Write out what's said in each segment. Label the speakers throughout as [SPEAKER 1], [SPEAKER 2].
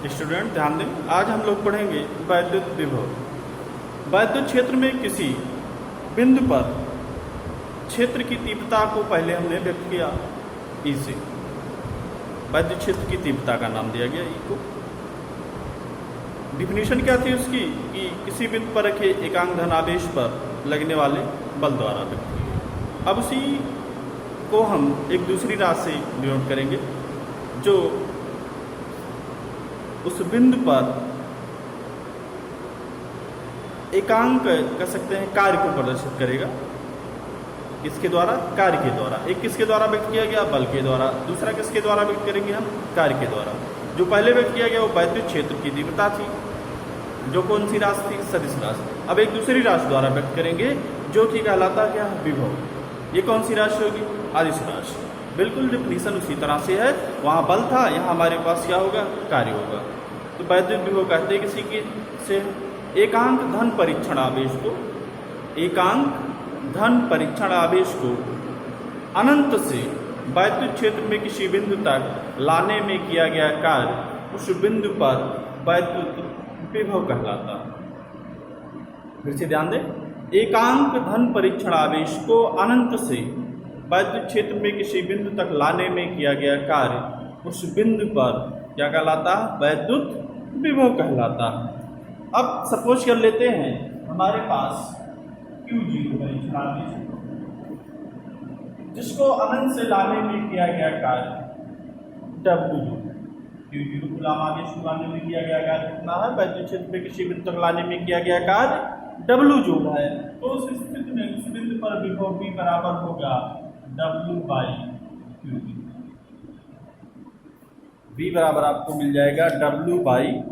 [SPEAKER 1] Student ध्यान दें, आज हम लोग पढ़ेंगे वैद्युत विभव। वैद्युत क्षेत्र में किसी बिंदु पर क्षेत्र की तीव्रता को पहले हमने व्यक्त किया ई से। वैद्युत क्षेत्र की तीव्रता का नाम दिया गया ई को। डिफिनीशन क्या थी उसकी कि किसी बिंदु पर रखे एकांक धन आवेश पर लगने वाले बल द्वारा व्यक्त की गई। अब उसी को हम एक दूसरी राशि से डिनोट करेंगे जो उस बिंदु पर एकांक कह सकते हैं कार्य को प्रदर्शित करेगा। किसके द्वारा? कार्य के द्वारा। एक किसके द्वारा व्यक्त किया गया? बल के द्वारा। दूसरा किसके द्वारा व्यक्त करेंगे हम? कार्य के द्वारा। जो पहले व्यक्त किया गया वो वैद्युत क्षेत्र की तीव्रता थी, जो कौन सी राशि थी? सदिश राशि। अब एक दूसरी राशि द्वारा व्यक्त करेंगे जो कि कहलाता क्या? विभव। ये कौन सी राशि होगी? अदिश राशि। बिल्कुल डिफिनीशन उसी तरह से है। वहाँ बल था, यहाँ हमारे पास क्या होगा? कार्य होगा। तो वैद्युत विभव कहते हैं किसी की से एकांक धन परीक्षण आवेश को, एकांक धन परीक्षण आवेश को अनंत से वैद्युत क्षेत्र में किसी बिंदु तक लाने में किया गया कार्य उस बिंदु पर वैद्युत विभव कहलाता है। फिर से ध्यान दें, एकांक धन परीक्षण आवेश को अनंत से वैद्युत क्षेत्र में किसी बिंदु तक लाने में किया गया कार्य उस बिंदु पर क्या कहलाता है? वैद्युत विभव कहलाता है। अब सपोज कर लेते हैं हमारे पास Q0 परीक्षण आवेश जिसको अनंत से लाने में किया गया कार्य W0। Q0 गुलाम आवेश को लाने में किया गया कार्य कितना है? वैद्युत क्षेत्र में किसी बिंदु तक लाने में किया गया कार्य W जो है। तो उस स्थिति में उस बिंदु पर विभव भी बराबर होगा W/Q0। V बराबर आपको मिल जाएगा W/Q0।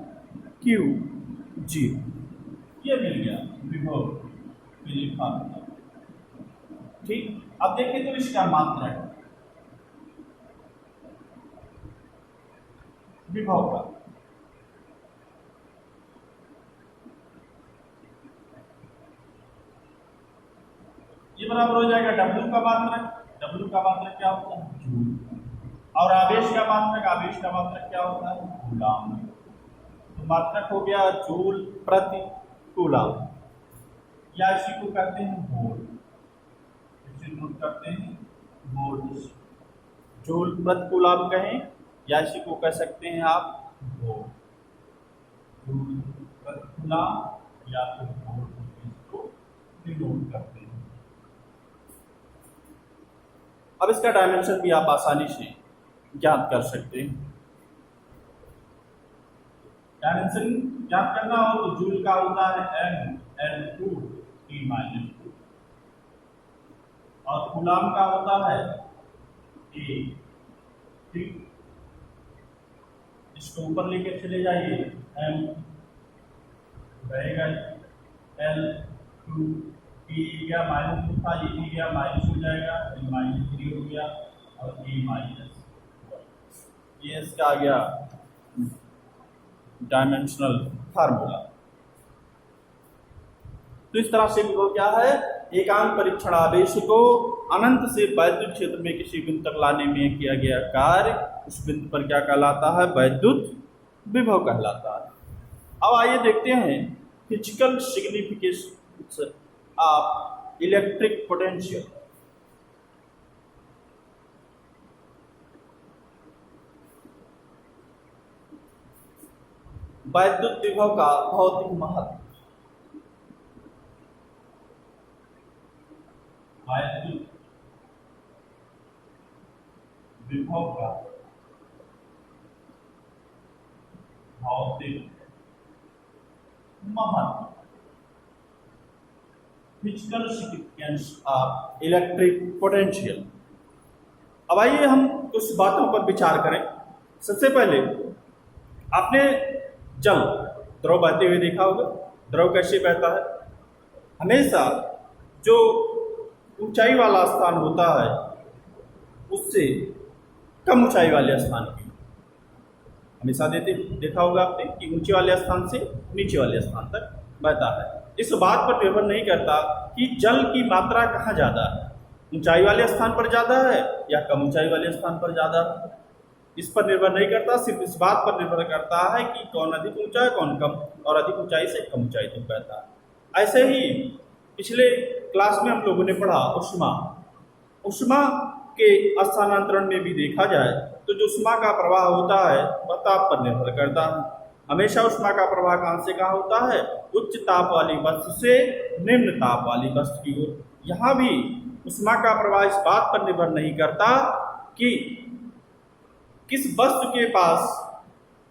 [SPEAKER 1] ये मिल गया विभव के लिए फार्मूला। ठीक, अब देखें तो इसका मात्रक विभव का ये बराबर हो जाएगा W का मात्रक। W का मात्रक क्या होता है? जूल। और आवेश का मात्रक क्या होता है? कूलाम। तो मात्रक हो गया जूल प्रति कूलाम, या इसी को कहते हैं वोल्ट। इसे नोट करते हैं वोल्ट। जूल प्रति कूलाम कहें या इसी को कह सकते हैं आप वोल्ट। जूल प्रति कूलाम या फिर वोल्ट इसको डिनोट करते हैं। अब इसका डायमेंशन भी आप आसानी से ज्ञात कर सकते हैं। डायमेंशन ज्ञात करना हो तो जूल का होता है N/L/2T-2 और कूलाम का होता है A। ठीक, इसको ऊपर लेके चले जाइए, M रहेगा L/2T गया माइनस था, ये भी गया माइनस हो जाएगा, -3 हो गया और A-1। ये इसका आ गया डायमेंशनल फार्मूला। तो इस तरह से विभव क्या है? एकांक परीक्षण आवेश को अनंत से वैद्युत क्षेत्र में किसी बिंदु तक लाने में किया गया कार्य उस बिंदु पर क्या कहलाता है? वैद्युत विभव कहलाता है। अब आइए देखते हैं physical signification of electric potential. वैद्युत विभव का भौतिक महत्व। वैद्युत विभव का भौतिक महत्व। Physical significance of electric potential. अब आइए हम कुछ बातों पर विचार करें। सबसे पहले आपने जल द्रव बहते हुए देखा होगा। द्रव कैसे बहता है? हमेशा जो ऊंचाई वाला स्थान होता है उससे कम ऊंचाई वाले स्थान की हमेशा देखा होगा आपने कि ऊंचे वाले स्थान से नीचे वाले स्थान तक बहता है। इस बात पर निर्भर नहीं करता कि जल की मात्रा कहाँ ज़्यादा है, ऊंचाई वाले स्थान पर ज़्यादा है या कम ऊंचाई वाले स्थान पर ज़्यादा है। इस पर निर्भर नहीं करता, सिर्फ इस बात पर निर्भर करता है कि कौन अधिक ऊंचा है कौन कम, और अधिक ऊंचाई से कम ऊंचाई तक बहता है। ऐसे ही पिछले क्लास में हम लोगों ने पढ़ा उष्मा। उष्मा के स्थानांतरण में भी देखा जाए तो जो उष्मा का प्रवाह होता है वह ताप पर निर्भर करता है। हमेशा उष्मा का प्रवाह कहाँ से कहाँ होता है? उच्च ताप वाली वस्तु से निम्न ताप वाली वस्तु की ओर। यहाँ भी उष्मा का प्रवाह इस बात पर निर्भर नहीं करता कि किस वस्तु के पास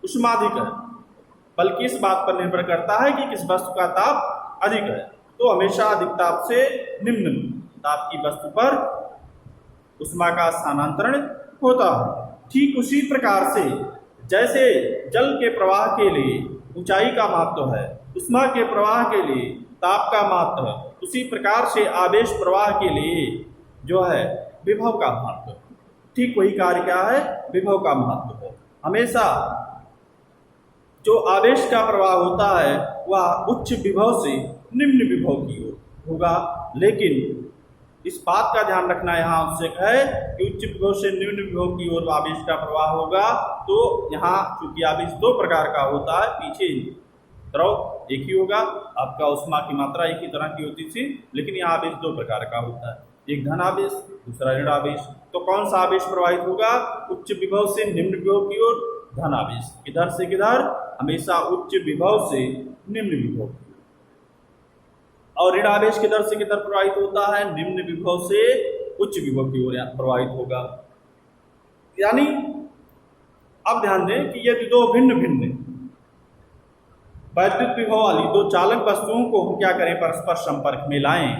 [SPEAKER 1] उष्मा अधिक है, बल्कि इस बात पर निर्भर करता है कि किस वस्तु का ताप अधिक है। तो हमेशा अधिक ताप से निम्न ताप की वस्तु पर उष्मा का स्थानांतरण होता है। ठीक उसी प्रकार से जैसे जल के प्रवाह के लिए ऊंचाई का महत्व है, उष्मा के प्रवाह के लिए ताप का महत्व है, उसी प्रकार से आवेश प्रवाह के लिए जो है विभव का महत्व है। ठीक वही कार्य क्या है? विभव का महत्व है। हमेशा जो आवेश का प्रवाह होता है वह उच्च विभव से निम्न विभव की ओर होगा, लेकिन इस बात का ध्यान रखना यहाँ आवश्यक है कि उच्च विभव से निम्न विभव की ओर आवेश का प्रवाह होगा। तो यहाँ चूंकि आवेश दो प्रकार का होता है, पीछे द्रव एक ही होगा, आपका उष्मा की मात्रा एक ही तरह की होती थी, लेकिन यहाँ आवेश दो प्रकार का होता है, एक धन आवेश दूसरा ऋण आवेश। तो कौन सा आवेश प्रवाहित होगा? उच्च विभव से निम्न विभव की ओर धन आवेश। किधर से किधर? हमेशा उच्च विभव से निम्न विभव की। और ऋण आवेश किधर से किधर प्रवाहित होता है? निम्न विभव से उच्च विभव की ओर प्रवाहित होगा। यानी अब ध्यान दें कि यदि दो भिन्न भिन्न वैद्युत विभव वाली दो चालक वस्तुओं को हम क्या करें? परस्पर संपर्क में लाएं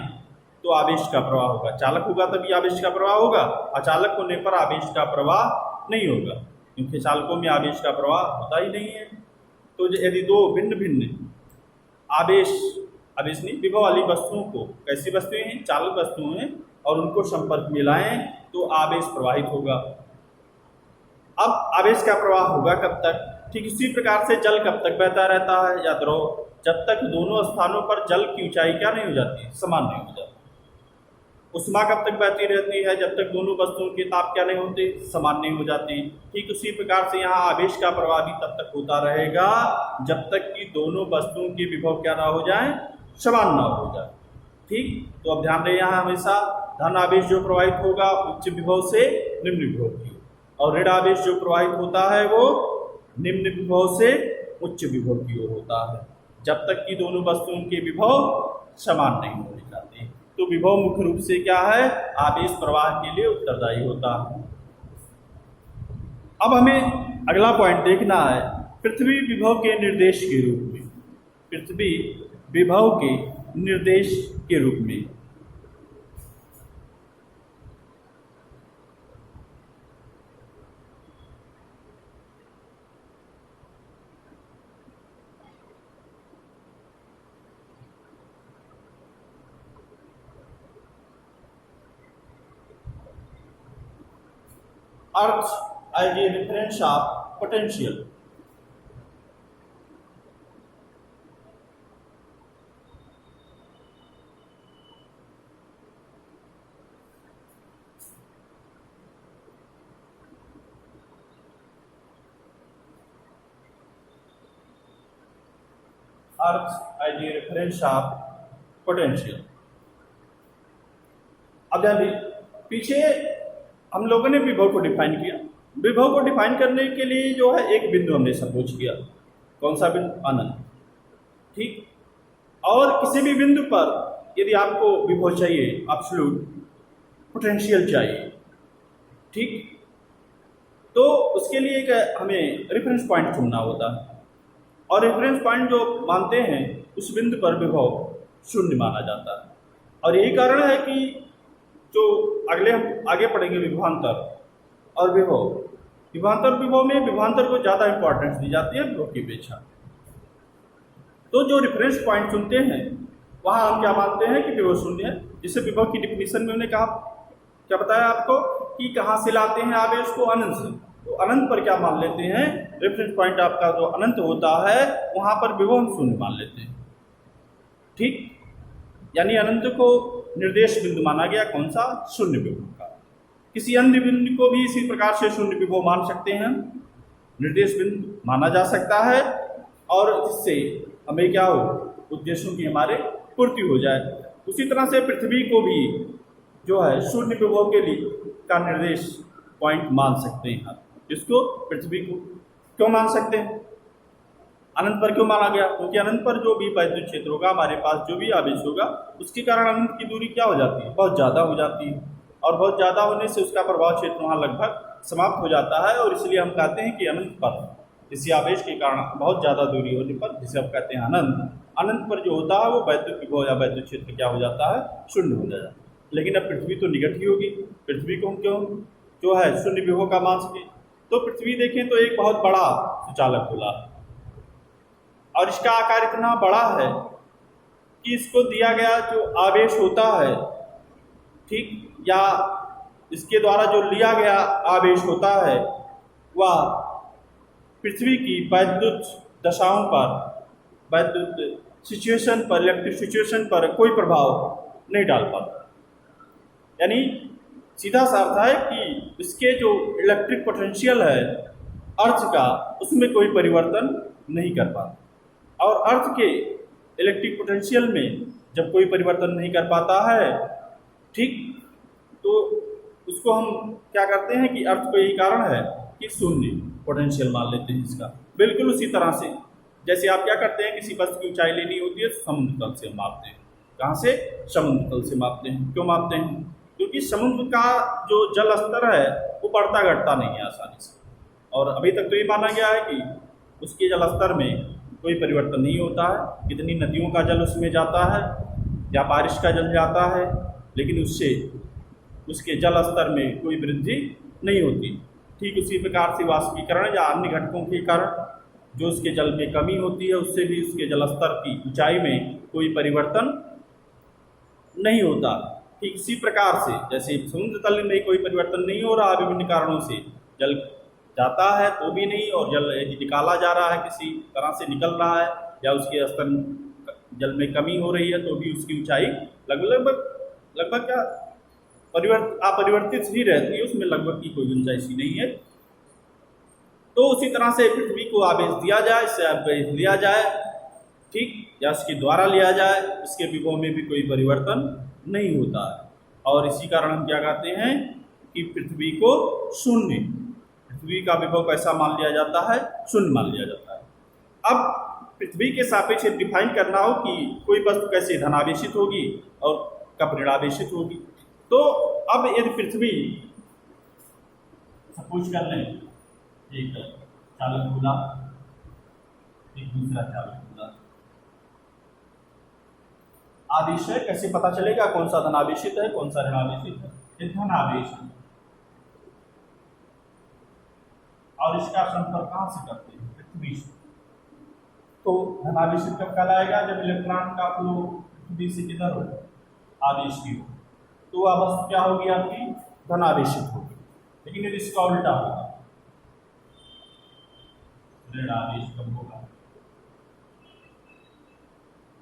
[SPEAKER 1] तो आवेश का प्रवाह होगा। चालक होगा तभी आवेश का प्रवाह होगा, अचालक होने पर आवेश का प्रवाह नहीं होगा, क्योंकि चालकों में आवेश का प्रवाह होता ही नहीं है। तो यदि दो भिन्न भिन्न आवेश नहीं विभव वाली वस्तुओं को, कैसी वस्तुएं हैं? चालक वस्तुएं हैं, और उनको संपर्क में लाएं तो आवेश प्रवाहित होगा। अब आवेश का प्रवाह होगा कब तक? ठीक इसी प्रकार से जल कब तक बहता रहता है या द्रव? जब तक दोनों स्थानों पर जल की ऊंचाई क्या नहीं हो जाती? समान नहीं हो जाती। उष्मा कब तक बहती रहती है? जब तक दोनों वस्तुओं के ताप क्या नहीं होते? समान नहीं हो जाती। ठीक उसी प्रकार से यहाँ आवेश का प्रवाह भी तब तक होता रहेगा जब तक कि दोनों वस्तुओं के विभव क्या ना हो जाए? समान ना हो जाए। ठीक, तो अब ध्यान दें, यहाँ हमेशा धन आवेश जो प्रवाहित होगा उच्च विभव से निम्न विभव की, और ऋण आवेश जो प्रवाहित होता है वो निम्न विभव से उच्च विभव की ओर होता है, जब तक कि दोनों वस्तुओं के विभव समान नहीं हो जाते। तो विभव मुख्य रूप से क्या है? आवेश प्रवाह के लिए उत्तरदायी होता है। अब हमें अगला पॉइंट देखना है पृथ्वी विभव के निर्देश के रूप में। पृथ्वी विभव के निर्देश के रूप में अर्थ as a reference of potential। Earth as a reference of potential। अब ध्यान दीजिए, पीछे हम लोगों ने विभव को डिफाइन किया। विभव को डिफाइन करने के लिए जो है एक बिंदु हमने सपोज किया। कौन सा बिंदु? अनंत। ठीक, और किसी भी बिंदु पर यदि आपको विभव चाहिए, एब्सोल्यूट पोटेंशियल चाहिए, ठीक, तो उसके लिए एक हमें रेफरेंस पॉइंट चुनना होता है, और रेफरेंस पॉइंट जो मानते हैं उस बिंदु पर विभव शून्य माना जाता है। और यही कारण है कि जो हम आगे पढ़ेंगे विभवांतर और विभव, विभव में विभवांतर को ज़्यादा इंपॉर्टेंस दी जाती है विभव की अपेक्षा। तो जो रेफरेंस पॉइंट चुनते हैं वहाँ हम क्या मानते हैं कि विभव शून्य है। जिससे विभव की डिफिनीशन में उन्हें कहा, क्या बताया आपको कि कहाँ से लाते हैं आवेश को? अनंत से। तो अनंत पर क्या मान लेते हैं? रेफरेंस पॉइंट आपका जो अनंत होता है वहाँ पर विभव हम शून्य मान लेते हैं। ठीक, यानी अनंत को निर्देश बिंदु माना गया। कौन सा? शून्य विभव का। किसी अन्य बिंदु को भी इसी प्रकार से शून्य विभव मान सकते हैं, निर्देश बिंदु माना जा सकता है, और जिससे हमें क्या हो, उद्देश्यों की हमारे पूर्ति हो जाए। उसी तरह से पृथ्वी को भी जो है शून्य विभव के लिए का निर्देश पॉइंट मान सकते हैं। इसको पृथ्वी को क्यों मान सकते हैं, अनंत पर क्यों माना गया? क्योंकि अनंत पर जो भी वैद्युत क्षेत्र होगा, हमारे पास जो भी आवेश होगा, उसके कारण अनंत की दूरी क्या हो जाती है, बहुत ज़्यादा हो जाती है, और बहुत ज़्यादा होने से उसका प्रभाव क्षेत्र वहाँ लगभग समाप्त हो जाता है। और इसलिए हम कहते हैं कि अनंत पर किसी आवेश के कारण बहुत ज़्यादा दूरी होने पर, जिसे हम कहते हैं अनंत पर जो होता है वो वैद्युत विभव या वैद्युत क्षेत्र क्या हो जाता है, शून्य हो जाता है। लेकिन अब पृथ्वी तो निकट ही होगी, पृथ्वी को हम क्यों जो है शून्य विभव का मान सके? तो पृथ्वी देखें तो एक बहुत बड़ा सुचालक गोला है, और इसका आकार इतना बड़ा है कि इसको दिया गया जो आवेश होता है, ठीक, या इसके द्वारा जो लिया गया आवेश होता है, वह पृथ्वी की वैद्युत दशाओं पर, वैद्युत सिचुएशन पर, इलेक्ट्रिक सिचुएशन पर कोई प्रभाव नहीं डाल पाता। यानी सीधा सा अर्थ है कि इसके जो इलेक्ट्रिक पोटेंशियल है अर्थ का, उसमें कोई परिवर्तन नहीं कर पाता। और अर्थ के इलेक्ट्रिक पोटेंशियल में जब कोई परिवर्तन नहीं कर पाता है, ठीक, तो उसको हम क्या करते हैं कि अर्थ को यही कारण है कि शून्य पोटेंशियल मान लेते हैं इसका। बिल्कुल उसी तरह से जैसे आप क्या करते हैं, किसी वस्तु की ऊंचाई लेनी होती है तो समुद्र तल से मापते हैं। कहाँ से? समुद्र तल से मापते हैं। क्यों मापते हैं? क्योंकि समुद्र का जो जल स्तर है वो बढ़ता घटता नहीं है आसानी से, और अभी तक तो ये माना गया है कि उसके जल स्तर में कोई परिवर्तन नहीं होता है। कितनी नदियों का जल उसमें जाता है या बारिश का जल जाता है, लेकिन उससे उसके जल स्तर में कोई वृद्धि नहीं होती। ठीक उसी प्रकार से वाष्पीकरण या अन्य घटकों के कारण जो उसके जल में कमी होती है, उससे भी उसके जल स्तर की ऊंचाई में कोई परिवर्तन नहीं होता। ठीक इसी प्रकार से जैसे समुद्र तल में कोई परिवर्तन नहीं हो रहा, विभिन्न कारणों से जल जाता है तो भी नहीं, और जल निकाला जा रहा है, किसी तरह से निकल रहा है, या उसके स्तर जल में कमी हो रही है, तो भी उसकी ऊंचाई लगभग क्या अपरिवर्तित ही रहती है, उसमें लगभग की कोई गुंजाइश ही नहीं है। तो उसी तरह से पृथ्वी को आवेश दिया जाए, इससे आवेश लिया जाए, ठीक, या उसके द्वारा लिया जाए, इसके विभव में भी कोई परिवर्तन नहीं होता है। और इसी कारण हम क्या कहते हैं कि पृथ्वी को शून्य, पृथ्वी का विभव कैसा मान लिया जाता है, शून्य मान लिया जाता है। अब पृथ्वी के सापेक्ष डिफाइन करना हो कि कोई वस्तु कैसे धनावेशित होगी और कब ऋणावेशित होगी। तो अब यदि पृथ्वी सपोज कर लें एक चालक गोला, एक दूसरा चालक गोला, आवेश है, कैसे पता चलेगा कौन सा धनावेशित है कौन सा ऋणावेशित है? ये धनावेश है, और इसका संपर्क कहाँ से करते हैं? पृथ्वी से। तो धनावेशित कब कहलाएगा? जब इलेक्ट्रॉन का फ्लो पृथ्वी से किधर हो, आवेश की हो, तो वह वस्तु क्या होगी आपकी? धनावेशित होगी। लेकिन यदि इसका उल्टा होगा, ऋणावेश कब होगा?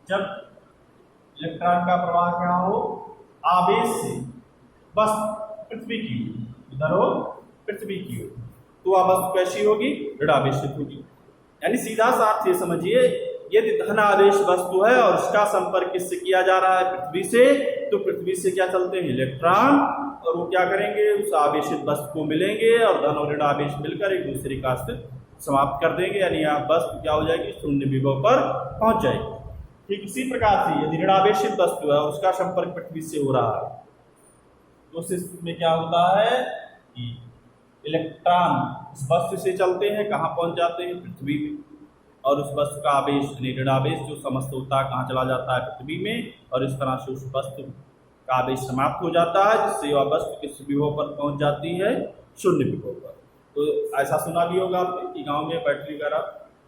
[SPEAKER 1] जब इलेक्ट्रॉन का प्रवाह क्या हो, आवेश से बस पृथ्वी की हो, उधर हो पृथ्वी की हो, तो वह वस्तु कैसी होगी? ऋणावेशित होगी। यानी सीधा सा अर्थ ये समझिए, यदि धनावेश वस्तु है और उसका संपर्क किससे किया जा रहा है? पृथ्वी से, तो पृथ्वी से क्या चलते हैं? इलेक्ट्रॉन, और वो क्या करेंगे? उस आवेशित वस्तु को मिलेंगे और धन और ऋण आवेश मिलकर एक दूसरे का अस्तित्व समाप्त कर देंगे। यानी यहाँ वस्तु क्या हो जाएगी? शून्य विभव पर पहुंच जाएगी। ठीक इसी प्रकार से यदि ऋणावेशित वस्तु है, उसका संपर्क पृथ्वी से हो रहा है, तो उस स्थिति में क्या होता है कि इलेक्ट्रॉन उस वस्तु से चलते हैं, कहाँ पहुंच जाते हैं? पृथ्वी में, और उस वस्तु का आवेश यानी ऋणावेश जो समस्त होता है कहाँ चला जाता है? पृथ्वी में, और इस तरह से उस वस्तु का आवेश समाप्त हो जाता है, जिससे वह वस्तु किस विभव पर पहुंच जाती है? शून्य विभव पर। तो ऐसा सुना भी होगा आपने कि गाँव में बैटरी वगैरह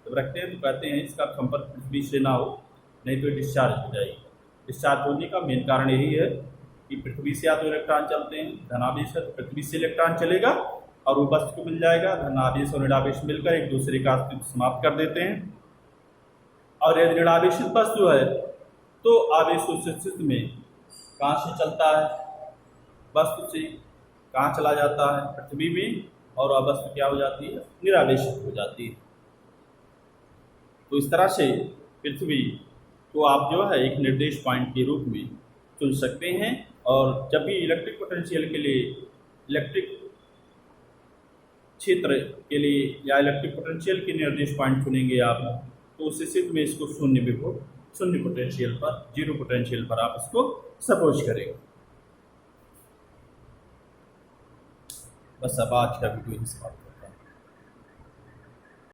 [SPEAKER 1] जब रखते हैं तो कहते हैं इसका संपर्क पृथ्वी से ना हो, नहीं तो डिस्चार्ज हो जाएगी। डिस्चार्ज होने का मेन कारण यही है कि पृथ्वी से या तो इलेक्ट्रॉन चलते हैं, धनावेश है तो पृथ्वी से इलेक्ट्रॉन चलेगा और वो वस्तु को मिल जाएगा, धनावेश और ऋणावेश मिलकर एक दूसरे का अस्तित्व समाप्त कर देते हैं। और यदि ऋणावेशित वस्तु है तो आवेश उस स्थिति में कहाँ से चलता है? वस्तु से, कहाँ चला जाता है, पृथ्वी में, और वह वस्तु क्या हो जाती है, निरावेशित हो जाती है। तो इस तरह से पृथ्वी को आप जो है एक निर्देश पॉइंट के रूप में चुन सकते हैं। और जब भी इलेक्ट्रिक पोटेंशियल के लिए, इलेक्ट्रिक क्षेत्र के लिए या इलेक्ट्रिक पोटेंशियल के निर्देश पॉइंट चुनेंगे आप, तो उस स्थिति में इसको शून्य विभव, शून्य पोटेंशियल पर, जीरो पोटेंशियल पर आप इसको सपोज करेंगे। बस अब आज का वीडियो इस बात